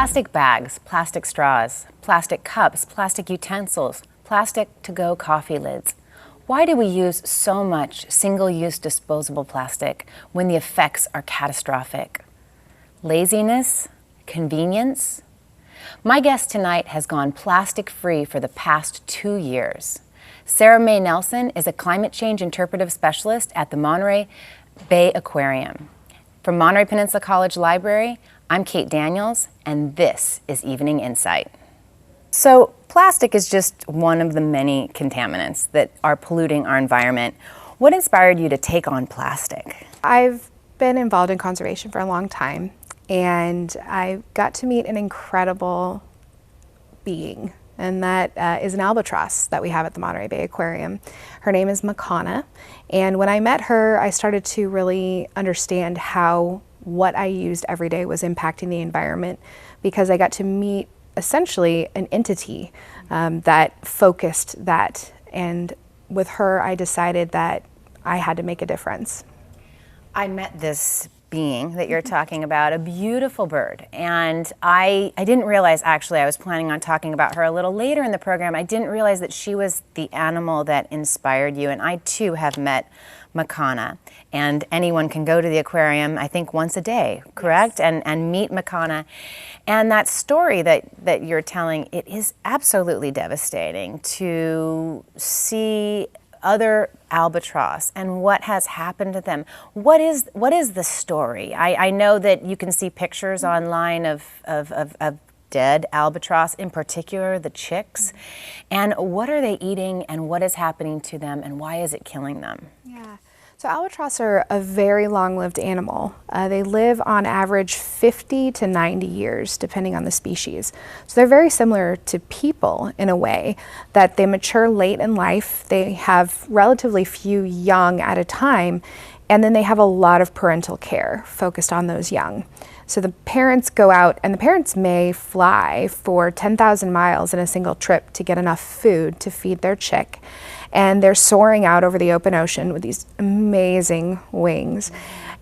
Plastic bags, plastic straws, plastic cups, plastic utensils, plastic to-go coffee lids. Why do we use so much single-use disposable plastic when the effects are catastrophic? Laziness? Convenience? My guest tonight has gone plastic-free for the past 2 years. Sarah Mae Nelson is a climate change interpretive specialist at the Monterey Bay Aquarium. From Monterey Peninsula College Library, I'm Kate Daniels, and this is Evening Insight. So, plastic is just one of the many contaminants that are polluting our environment. What inspired you to take on plastic? I've been involved in conservation for a long time, and I got to meet an incredible being, and that is an albatross that we have at the Monterey Bay Aquarium. Her name is Makana, and when I met her, I started to really understand how what I used every day was impacting the environment, because I got to meet essentially an entity that focused that, and with her I decided that I had to make a difference. I met this being that you're talking about, a beautiful bird, and I didn't realize, actually I was planning on talking about her a little later in the program, I didn't realize that she was the animal that inspired you, and I too have met Makana, and anyone can go to the aquarium, I think once a day, correct? Yes. And meet Makana. And that story that you're telling, it is absolutely devastating to see other albatross and what has happened to them. What is the story? I know that you can see pictures online of dead albatross, in particular the chicks. And what are they eating and what is happening to them and why is it killing them? Yeah. So albatross are a very long-lived animal. They live on average 50 to 90 years, depending on the species. So they're very similar to people in a way that they mature late in life, they have relatively few young at a time, and then they have a lot of parental care focused on those young. So the parents go out, and the parents may fly for 10,000 miles in a single trip to get enough food to feed their chick. And they're soaring out over the open ocean with these amazing wings.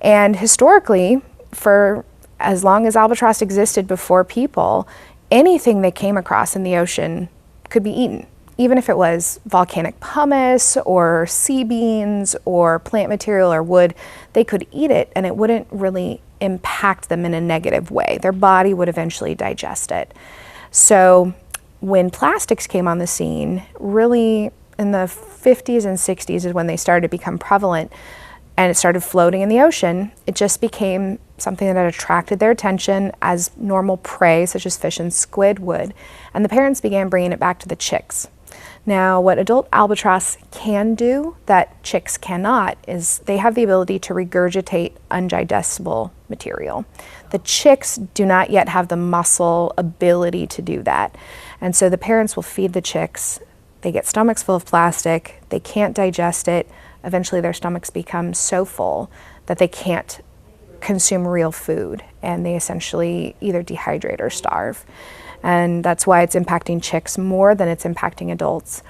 And historically, for as long as albatross existed before people, anything they came across in the ocean could be eaten. Even if it was volcanic pumice or sea beans or plant material or wood, they could eat it and it wouldn't really impact them in a negative way. Their body would eventually digest it. So when plastics came on the scene, really in the 50s and 60s is when they started to become prevalent, and it started floating in the ocean. It just became something that attracted their attention as normal prey, such as fish and squid would, and the parents began bringing it back to the chicks. Now, what adult albatross can do that chicks cannot is they have the ability to regurgitate undigestible material. The chicks do not yet have the muscle ability to do that, and so the parents will feed the chicks. They get stomachs full of plastic, they can't digest it, eventually their stomachs become so full that they can't consume real food, and they essentially either dehydrate or starve. And that's why it's impacting chicks more than it's impacting adults.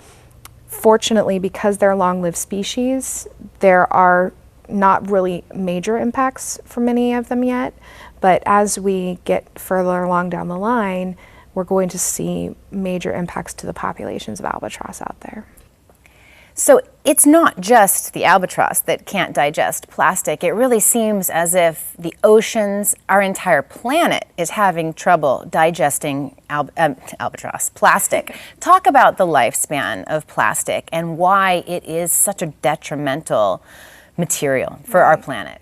Fortunately, because they're long-lived species, there are not really major impacts for many of them yet, but as we get further along down the line, we're going to see major impacts to the populations of albatross out there. So it's not just the albatross that can't digest plastic. It really seems as if the oceans, our entire planet, is having trouble digesting albatross, plastic. Talk about the lifespan of plastic and why it is such a detrimental material for our planet.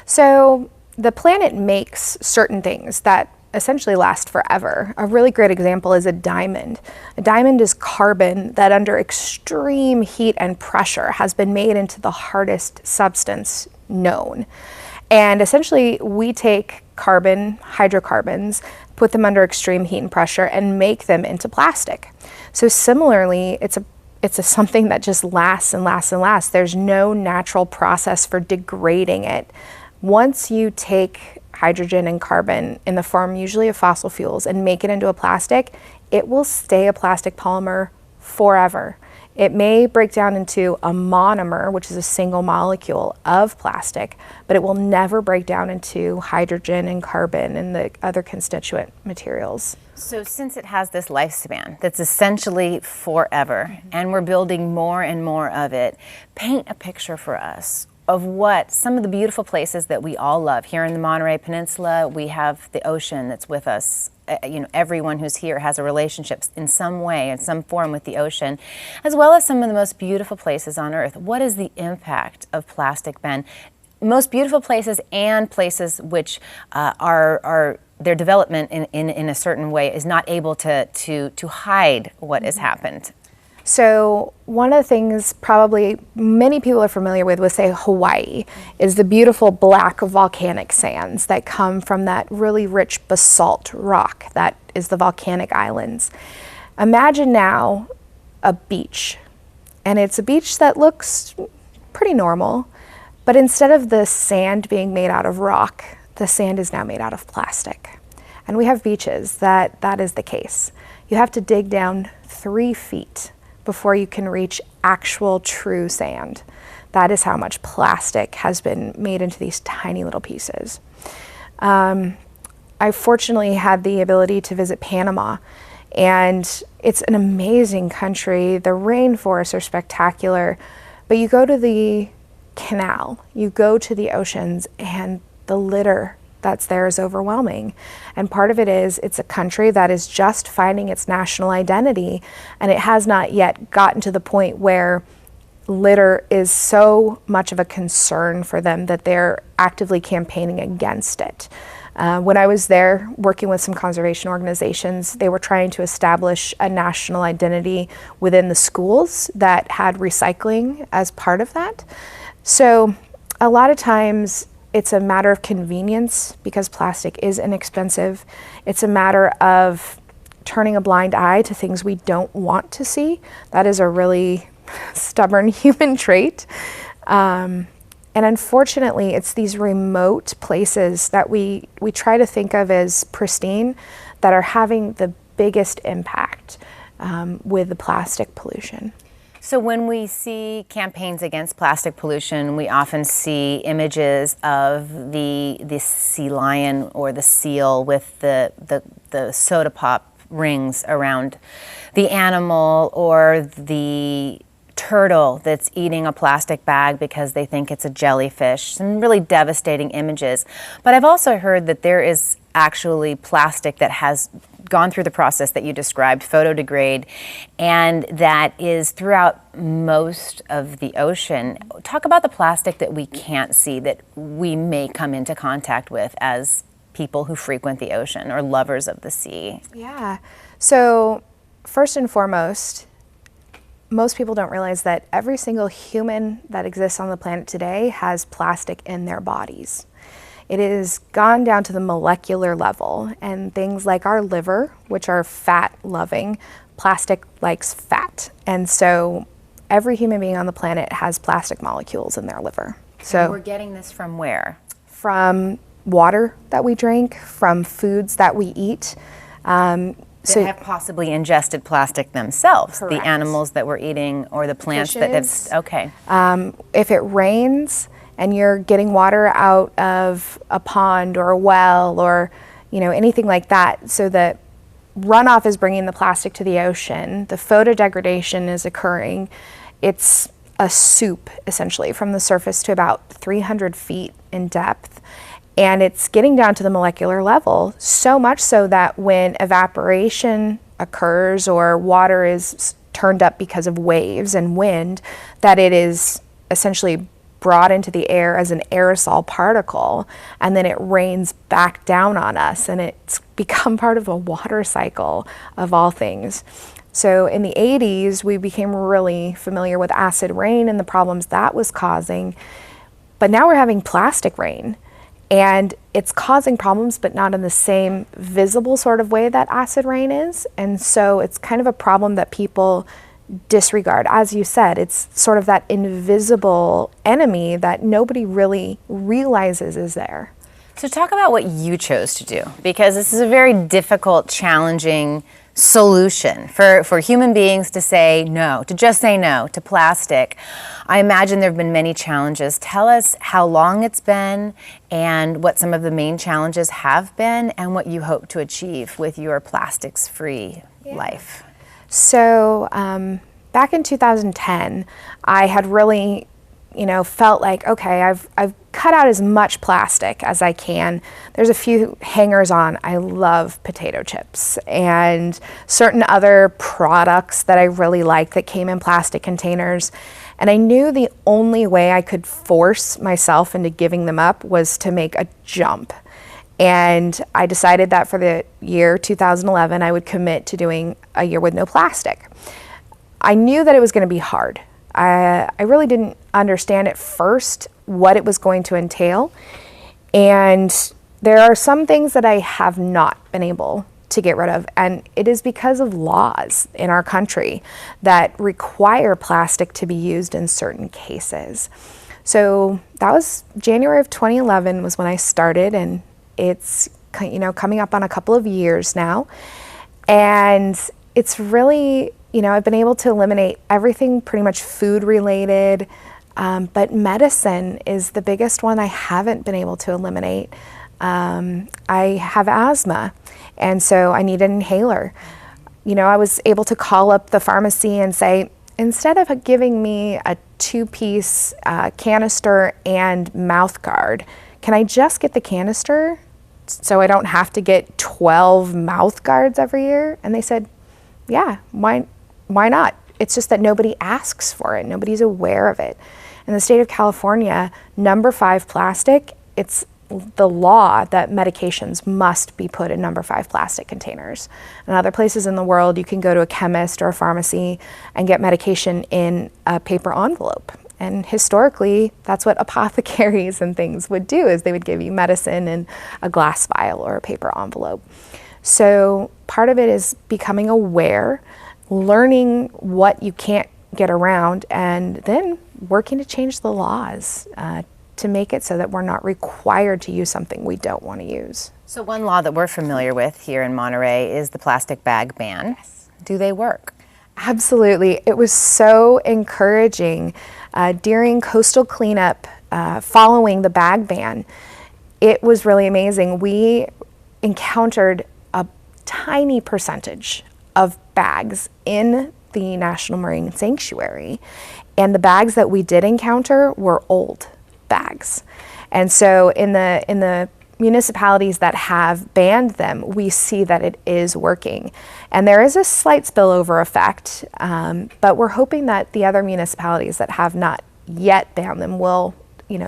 So the planet makes certain things that essentially last forever. A really great example is a diamond. A diamond is carbon that under extreme heat and pressure has been made into the hardest substance known. And essentially we take carbon, hydrocarbons, put them under extreme heat and pressure and make them into plastic. So similarly, it's something that just lasts and lasts and lasts. There's no natural process for degrading it. Once you take hydrogen and carbon in the form usually of fossil fuels and make it into a plastic, it will stay a plastic polymer forever. It may break down into a monomer, which is a single molecule of plastic, but it will never break down into hydrogen and carbon and the other constituent materials. So since it has this lifespan that's essentially forever, and we're building more and more of it, paint a picture for us of what some of the beautiful places that we all love. Here in the Monterey Peninsula, we have the ocean that's with us. Everyone who's here has a relationship in some way, in some form with the ocean, as well as some of the most beautiful places on Earth. What is the impact of plastic, Ben? Most beautiful places and places which are their development in a certain way is not able to hide what has happened. So one of the things probably many people are familiar with, say Hawaii, is the beautiful black volcanic sands that come from that really rich basalt rock that is the volcanic islands. Imagine now a beach, and it's a beach that looks pretty normal, but instead of the sand being made out of rock, the sand is now made out of plastic. And we have beaches that is the case. You have to dig down 3 feet before you can reach actual true sand. That is how much plastic has been made into these tiny little pieces. I fortunately had the ability to visit Panama, and it's an amazing country. The rainforests are spectacular, but you go to the canal, you go to the oceans, and the litter that's there is overwhelming. And part of it is it's a country that is just finding its national identity, and it has not yet gotten to the point where litter is so much of a concern for them that they're actively campaigning against it. When I was there working with some conservation organizations, they were trying to establish a national identity within the schools that had recycling as part of that. So a lot of times it's a matter of convenience because plastic is inexpensive. It's a matter of turning a blind eye to things we don't want to see. That is a really stubborn human trait. And unfortunately, it's these remote places that we try to think of as pristine that are having the biggest impact with the plastic pollution. So when we see campaigns against plastic pollution, we often see images of the sea lion or the seal with the soda pop rings around the animal, or the turtle that's eating a plastic bag because they think it's a jellyfish. Some really devastating images. But I've also heard that there is actually plastic that has gone through the process that you described, photodegrade, and that is throughout most of the ocean. Talk about the plastic that we can't see that we may come into contact with as people who frequent the ocean or lovers of the sea. Yeah. So first and foremost, most people don't realize that every single human that exists on the planet today has plastic in their bodies. It has gone down to the molecular level, and things like our liver, which are fat-loving, plastic likes fat. And so every human being on the planet has plastic molecules in their liver. So and we're getting this from where? From water that we drink, from foods that we eat. That have possibly ingested plastic themselves, Correct. The animals that we're eating or the plants Fishes. that have, okay. If it rains and you're getting water out of a pond or a well or anything like that, so that runoff is bringing the plastic to the ocean, the photodegradation is occurring. It's a soup essentially from the surface to about 300 feet in depth. And it's getting down to the molecular level, so much so that when evaporation occurs or water is turned up because of waves and wind, that it is essentially brought into the air as an aerosol particle, and then it rains back down on us, and it's become part of a water cycle of all things. So in the 80s, we became really familiar with acid rain and the problems that was causing, but now we're having plastic rain. And it's causing problems, but not in the same visible sort of way that acid rain is. And so it's kind of a problem that people disregard. As you said, it's sort of that invisible enemy that nobody really realizes is there. So talk about what you chose to do, because this is a very difficult, challenging solution for human beings to say no, to just say no to plastic. I imagine there have been many challenges. Tell us how long it's been and what some of the main challenges have been and what you hope to achieve with your plastics-free life. So back in 2010, I had really, felt like, okay, I've cut out as much plastic as I can. There's a few hangers on. I love potato chips and certain other products that I really like that came in plastic containers. And I knew the only way I could force myself into giving them up was to make a jump. And I decided that for the year 2011, I would commit to doing a year with no plastic. I knew that it was going to be hard. I really didn't understand at first what it was going to entail. And there are some things that I have not been able to get rid of, and it is because of laws in our country that require plastic to be used in certain cases. So that was January of 2011 was when I started, and it's coming up on a couple of years now. And it's really, I've been able to eliminate everything pretty much food related, but medicine is the biggest one I haven't been able to eliminate. I have asthma, and so I need an inhaler. I was able to call up the pharmacy and say, instead of giving me a 2-piece canister and mouth guard, can I just get the canister so I don't have to get 12 mouth guards every year? And they said, yeah, why not? It's just that nobody asks for it. Nobody's aware of it. In the state of California, number 5 plastic, it's the law that medications must be put in number 5 plastic containers. In other places in the world, you can go to a chemist or a pharmacy and get medication in a paper envelope. And historically, that's what apothecaries and things would do, is they would give you medicine in a glass vial or a paper envelope. So part of it is becoming aware, learning what you can't get around, and then working to change the laws to make it so that we're not required to use something we don't want to use. So one law that we're familiar with here in Monterey is the plastic bag ban. Yes. Do they work? Absolutely. It was so encouraging during coastal cleanup following the bag ban. It was really amazing. We encountered a tiny percentage of bags in the National Marine Sanctuary, and the bags that we did encounter were old bags. And so in the municipalities that have banned them, we see that it is working. And there is a slight spillover effect, but we're hoping that the other municipalities that have not yet banned them will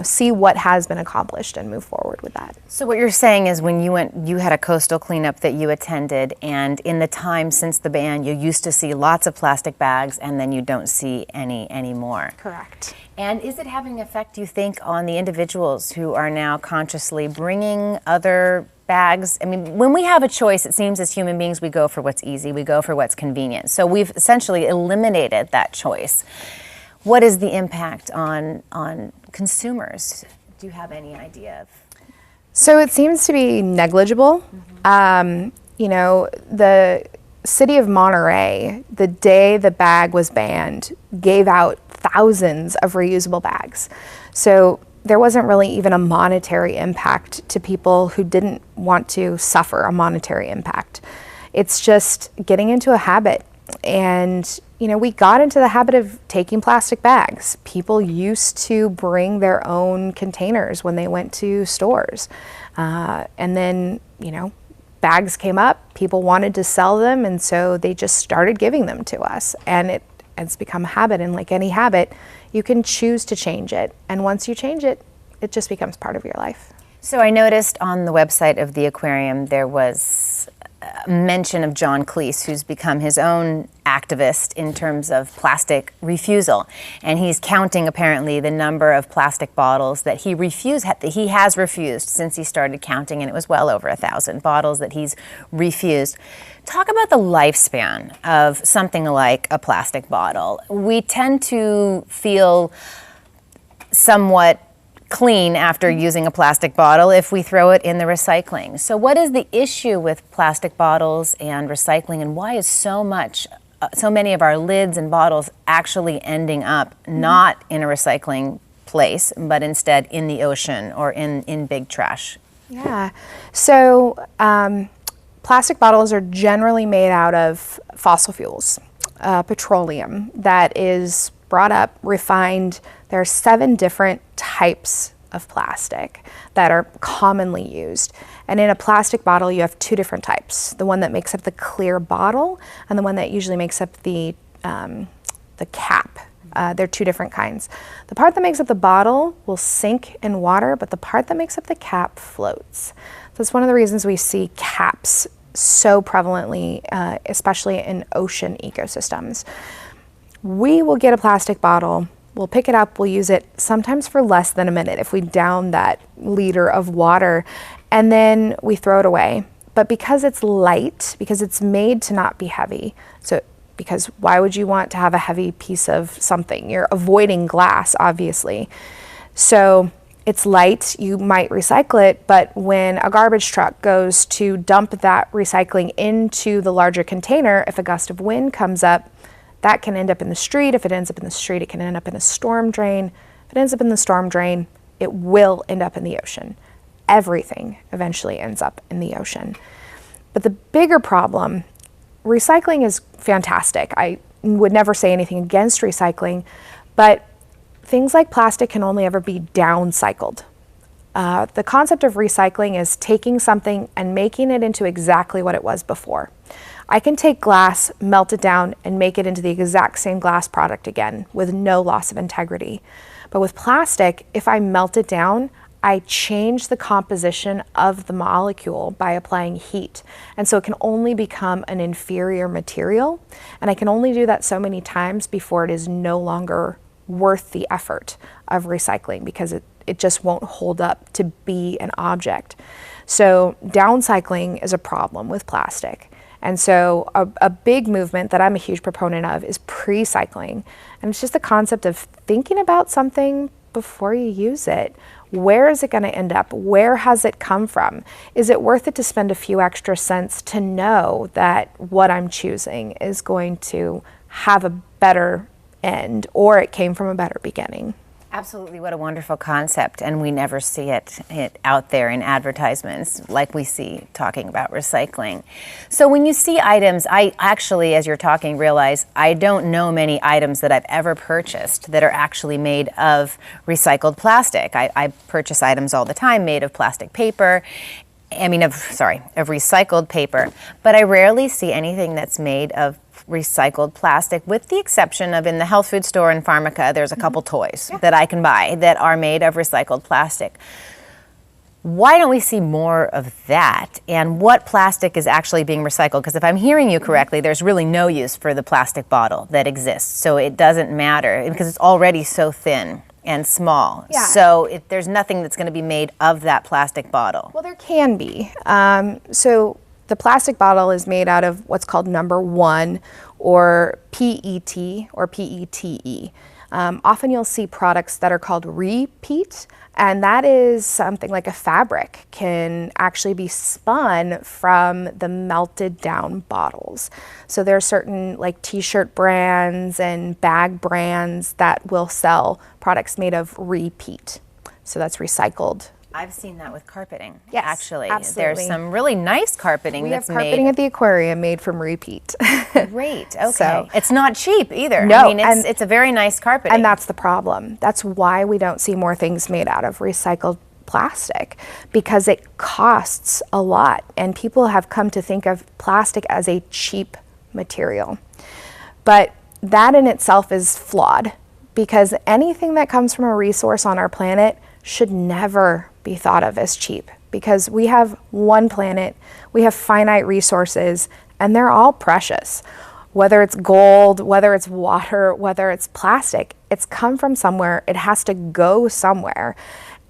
see what has been accomplished and move forward with that. So what you're saying is when you had a coastal cleanup that you attended, and in the time since the ban, you used to see lots of plastic bags, and then you don't see any anymore. Correct. And is it having an effect, you think, on the individuals who are now consciously bringing other bags? I mean, when we have a choice, it seems as human beings, we go for what's easy, we go for what's convenient. So we've essentially eliminated that choice. What is the impact on consumers? Do you have any idea of? So it seems to be negligible. The city of Monterey, the day the bag was banned, gave out thousands of reusable bags. So there wasn't really even a monetary impact to people who didn't want to suffer a monetary impact. It's just getting into a habit. And we got into the habit of taking plastic bags. People used to bring their own containers when they went to stores. And then, bags came up, people wanted to sell them, and so they just started giving them to us. And it's become a habit, and like any habit, you can choose to change it. And once you change it, it just becomes part of your life. So I noticed on the website of the aquarium there was a mention of John Cleese, who's become his own activist in terms of plastic refusal. And he's counting apparently the number of plastic bottles that he has refused since he started counting, and it was well over 1,000 bottles that he's refused. Talk about the lifespan of something like a plastic bottle. We tend to feel somewhat clean after using a plastic bottle if we throw it in the recycling. So what is the issue with plastic bottles and recycling, and why is so many of our lids and bottles actually ending up not in a recycling place, but instead in the ocean or in big trash? Yeah. So plastic bottles are generally made out of fossil fuels, petroleum that is brought up, refined. There are 7 different types of plastic that are commonly used. And in a plastic bottle, you have 2 different types. The one that makes up the clear bottle and the one that usually makes up the cap. They're 2 different kinds. The part that makes up the bottle will sink in water, but the part that makes up the cap floats. So it's one of the reasons we see caps so prevalently, especially in ocean ecosystems. We will get a plastic bottle, we'll pick it up, we'll use it sometimes for less than a minute if we down that liter of water, and then we throw it away. But because it's light, because it's made to not be heavy, because why would you want to have a heavy piece of something? You're avoiding glass, obviously. So it's light, you might recycle it, but when a garbage truck goes to dump that recycling into the larger container, if a gust of wind comes up, that can end up in the street. If it ends up in the street, it can end up in a storm drain. If it ends up in the storm drain, it will end up in the ocean. Everything eventually ends up in the ocean. But the bigger problem, recycling is fantastic. I would never say anything against recycling, but things like plastic can only ever be downcycled. The concept of recycling is taking something and making it into exactly what it was before. I can take glass, melt it down, and make it into the exact same glass product again with no loss of integrity. But with plastic, if I melt it down, I change the composition of the molecule by applying heat. And so it can only become an inferior material. And I can only do that so many times before it is no longer worth the effort of recycling, because it just won't hold up to be an object. So downcycling is a problem with plastic. And so a big movement that I'm a huge proponent of is pre-cycling. And it's just the concept of thinking about something before you use it. Where is it going to end up? Where has it come from? Is it worth it to spend a few extra cents to know that what I'm choosing is going to have a better end, or it came from a better beginning? Absolutely, what a wonderful concept, and we never see it out there in advertisements like we see talking about recycling. So when you see items, I actually, as you're talking, realize I don't know many items that I've ever purchased that are actually made of recycled plastic. I purchase items all the time made of plastic paper. Of recycled paper, but I rarely see anything that's made of recycled plastic, with the exception of in the health food store in Pharmaca, there's a couple toys that I can buy that are made of recycled plastic. Why don't we see more of that, and what plastic is actually being recycled? Because if I'm hearing you correctly, there's really no use for the plastic bottle that exists, so it doesn't matter because it's already so thin and small. Yeah. So there's nothing that's going to be made of that plastic bottle. Well, there can be. So the plastic bottle is made out of what's called number 1, or PET or PETE. Often you'll see products that are called repeat, and that is something like a fabric can actually be spun from the melted down bottles. So there are certain like t-shirt brands and bag brands that will sell products made of repeat. So that's recycled. I've seen that with carpeting. Yes, actually. absolutely. There's some really nice carpeting that's We have carpeting made. at the aquarium made from repeat. Great. Okay. So- it's not cheap either. No, I mean, and- it's a very nice carpeting. And that's the problem. That's why we don't see more things made out of recycled plastic, because it costs a lot, and people have come to think of plastic as a cheap material. But that in itself is flawed, because anything that comes from a resource on our planet should never be thought of as cheap, because we have one planet, we have finite resources, and they're all precious. Whether it's gold, whether it's water, whether it's plastic, it's come from somewhere, it has to go somewhere.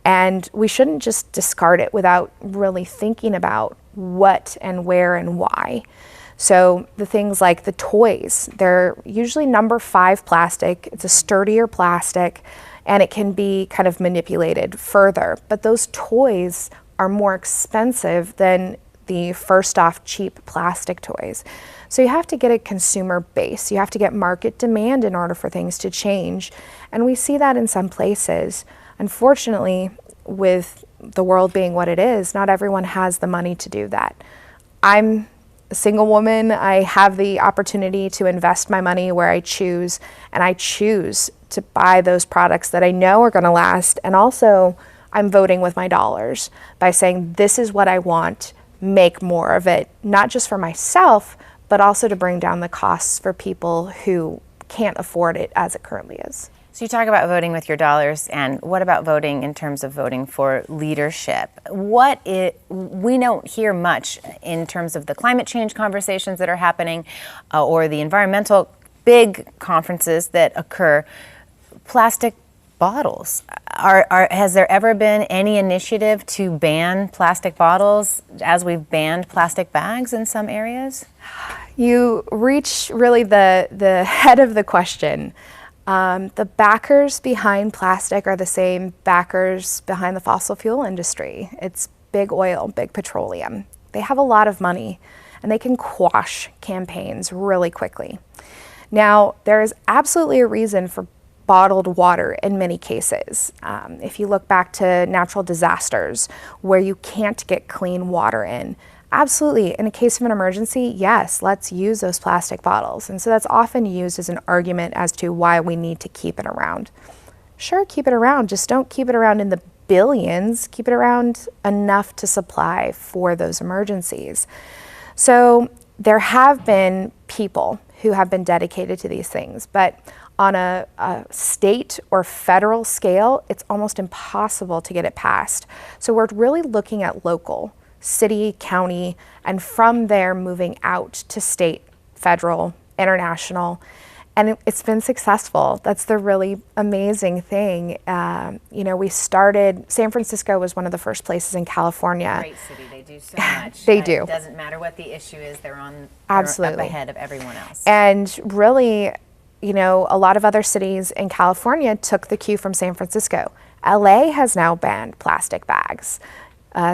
And we shouldn't just discard it without really thinking about what and where and why. So the things like the toys, they're usually number 5 plastic. It's a sturdier plastic. and it can be kind of manipulated further. But those toys are more expensive than the first off cheap plastic toys. So you have to get a consumer base. You have to get market demand in order for things to change. And we see that in some places. Unfortunately, with the world being what it is, not everyone has the money to do that. I'm a single woman. I have the opportunity to invest my money where I choose, and I choose to buy those products that I know are going to last. And also, I'm voting with my dollars by saying, this is what I want, make more of it, not just for myself, but also to bring down the costs for people who can't afford it as it currently is. So you talk about voting with your dollars, and what about voting in terms of voting for leadership? We don't hear much in terms of the climate change conversations that are happening or the environmental big conferences that occur. Plastic bottles. Has there ever been any initiative to ban plastic bottles as we've banned plastic bags in some areas? You reach really the head of the question. The backers behind plastic are the same backers behind the fossil fuel industry. It's big oil, big petroleum. They have a lot of money, and they can quash campaigns really quickly. Now, there is absolutely a reason for bottled water in many cases. If you look back to natural disasters where you can't get clean water in, absolutely, in a case of an emergency, yes, let's use those plastic bottles. And so that's often used as an argument as to why we need to keep it around. Sure, keep it around, just don't keep it around in the billions, keep it around enough to supply for those emergencies. So there have been people who have been dedicated to these things, but on a state or federal scale, it's almost impossible to get it passed. So we're really looking at local, city, county, and from there moving out to state, federal, international. And it's been successful. That's the really amazing thing. We started, San Francisco was one of the first places in California. Great city, they do so much. They do. It doesn't matter what the issue is, they're Absolutely up ahead of everyone else. And really, a lot of other cities in California took the cue from San Francisco. LA has now banned plastic bags.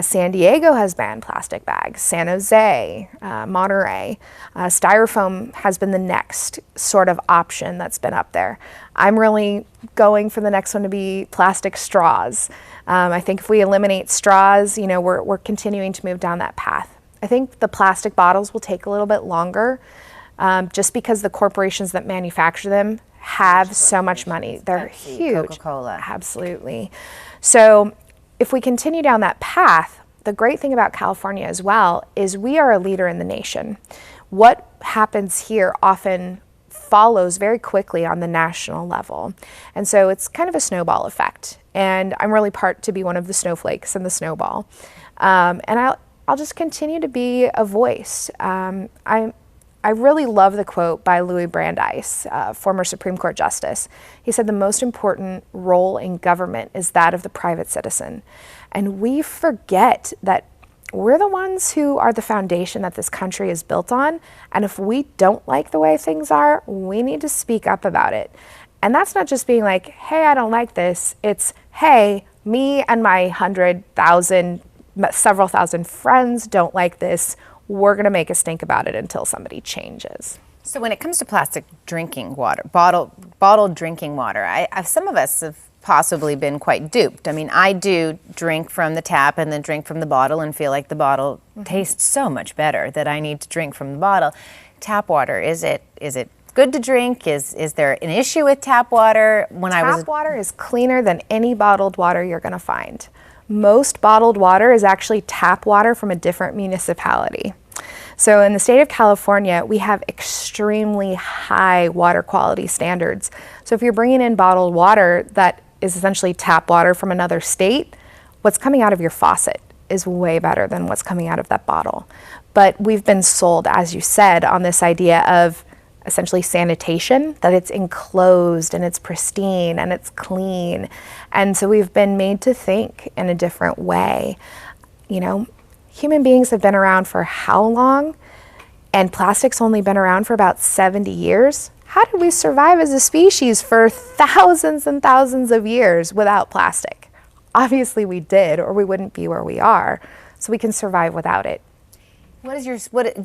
San Diego has banned plastic bags. San Jose, Monterey. Styrofoam has been the next sort of option that's been up there. I'm really going for the next one to be plastic straws. I think if we eliminate straws, we're continuing to move down that path. I think the plastic bottles will take a little bit longer, just because the corporations that manufacture them have so much money. They're Pepsi, huge. Coca-Cola. Absolutely. So if we continue down that path, the great thing about California as well is we are a leader in the nation. What happens here often follows very quickly on the national level. And so it's kind of a snowball effect. And I'm really part to be one of the snowflakes in the snowball. And I'll just continue to be a voice. I really love the quote by Louis Brandeis, former Supreme Court Justice. He said the most important role in government is that of the private citizen. And we forget that we're the ones who are the foundation that this country is built on. And if we don't like the way things are, we need to speak up about it. And that's not just being like, hey, I don't like this. It's, hey, me and my 100,000, several thousand friends don't like this. We're going to make a stink about it until somebody changes. So when it comes to plastic drinking water, bottled drinking water, some of us have possibly been quite duped. I mean, I do drink from the tap and then drink from the bottle and feel like the bottle tastes so much better that I need to drink from the bottle. Tap water, is it good to drink? Is there an issue with tap water? Tap water is cleaner than any bottled water you're going to find. Most bottled water is actually tap water from a different municipality. So in the state of California, we have extremely high water quality standards. So if you're bringing in bottled water that is essentially tap water from another state, what's coming out of your faucet is way better than what's coming out of that bottle. But we've been sold, as you said, on this idea of essentially sanitation, that it's enclosed and it's pristine and it's clean. And so we've been made to think in a different way. Human beings have been around for how long? And plastic's only been around for about 70 years. how did we survive as a species for thousands and thousands of years without plastic? Obviously we did, or we wouldn't be where we are. So we can survive without it.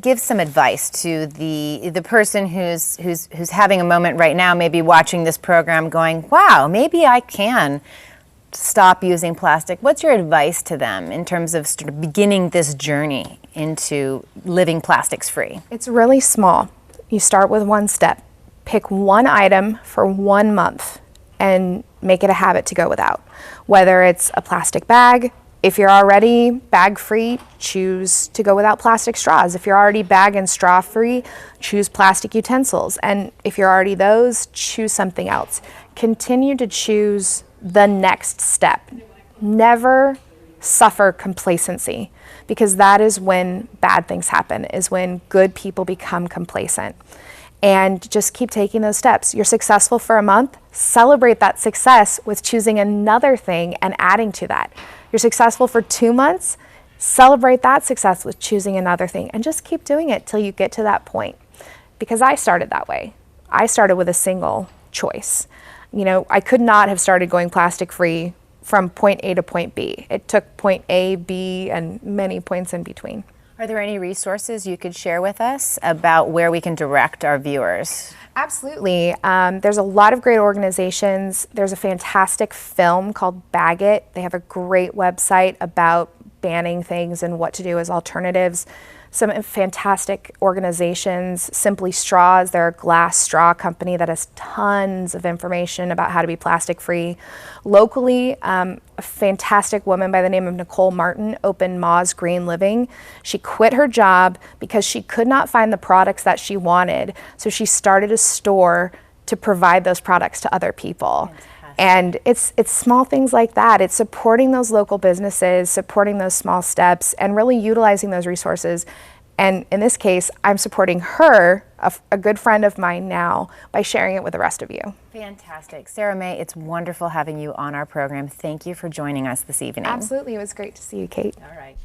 Give some advice to the person who's having a moment right now, maybe watching this program going, wow, maybe I can stop using plastic. What's your advice to them in terms of sort of beginning this journey into living plastics free? It's really small. You start with one step. Pick one item for 1 month and make it a habit to go without. Whether it's a plastic bag, if you're already bag free, choose to go without plastic straws. If you're already bag and straw free, choose plastic utensils. And if you're already those, choose something else. Continue to choose the next step. Never suffer complacency, because that is when bad things happen, is when good people become complacent. And just keep taking those steps. You're successful for a month, celebrate that success with choosing another thing and adding to that. You're successful for 2 months, celebrate that success with choosing another thing, and just keep doing it till you get to that point. Because I started that way. I started with a single choice. You know, I could not have started going plastic free from point A to point B. It took point A, B, and many points in between. Are there any resources you could share with us about where we can direct our viewers? Absolutely. There's a lot of great organizations. There's a fantastic film called Bag It. They have a great website about banning things and what to do as alternatives. Some fantastic organizations, Simply Straws, they're a glass straw company that has tons of information about how to be plastic free. Locally, a fantastic woman by the name of Nicole Martin opened Ma's Green Living. She quit her job because she could not find the products that she wanted, so she started a store to provide those products to other people. Fantastic. And it's small things like that. It's supporting those local businesses, supporting those small steps, and really utilizing those resources. And in this case, I'm supporting her, a good friend of mine now, by sharing it with the rest of you. Fantastic. Sarah Mae, it's wonderful having you on our program. Thank you for joining us this evening. Absolutely. It was great to see you, Kate. All right.